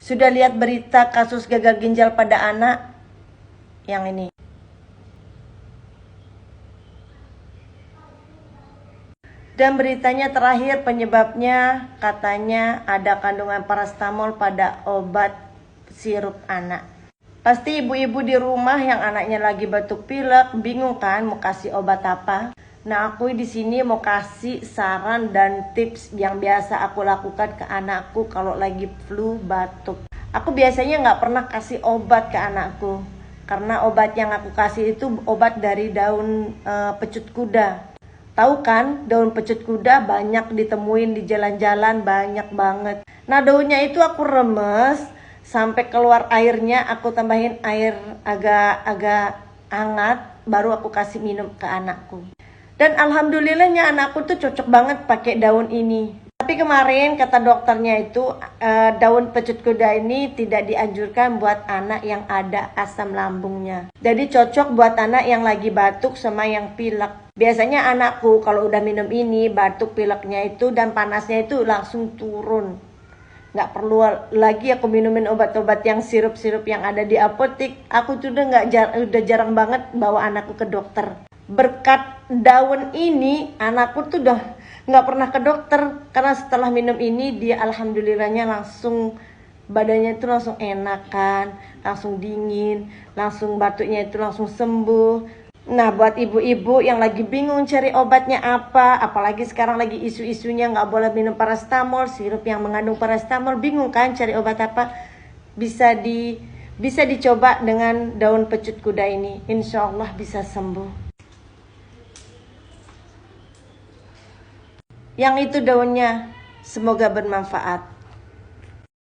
Sudah lihat berita kasus gagal ginjal pada anak? Yang ini. Dan beritanya terakhir penyebabnya katanya ada kandungan paracetamol pada obat sirup anak. Pasti ibu-ibu di rumah yang anaknya lagi batuk pilek bingung kan mau kasih obat apa? Nah, aku di sini mau kasih saran dan tips yang biasa aku lakukan ke anakku kalau lagi flu batuk. Aku biasanya nggak pernah kasih obat ke anakku karena obat yang aku kasih itu obat dari daun pecut kuda. Tahu kan, daun pecut kuda banyak ditemuin di jalan-jalan, banyak banget. Nah, daunnya itu aku remes sampai keluar airnya, aku tambahin air agak hangat, baru aku kasih minum ke anakku. Dan alhamdulillahnya anakku tuh cocok banget pakai daun ini. Tapi kemarin kata dokternya itu daun pecut kuda ini tidak dianjurkan buat anak yang ada asam lambungnya. Jadi cocok buat anak yang lagi batuk sama yang pilek. Biasanya anakku kalau udah minum ini batuk pileknya itu dan panasnya itu langsung turun. Nggak perlu lagi aku minumin obat-obat yang sirup-sirup yang ada di apotek. Aku tuh udah jarang banget bawa anakku ke dokter. Berkat daun ini anakku tuh udah nggak pernah ke dokter karena setelah minum ini dia alhamdulillahnya langsung badannya itu langsung enakan, langsung dingin, langsung batuknya itu langsung sembuh. Nah, buat ibu-ibu yang lagi bingung cari obatnya apa, apalagi sekarang lagi isu-isunya nggak boleh minum paracetamol, sirup yang mengandung paracetamol, bingung kan cari obat apa? Bisa dicoba dengan daun pecut kuda ini, insya Allah bisa sembuh. Yang itu daunnya, semoga bermanfaat.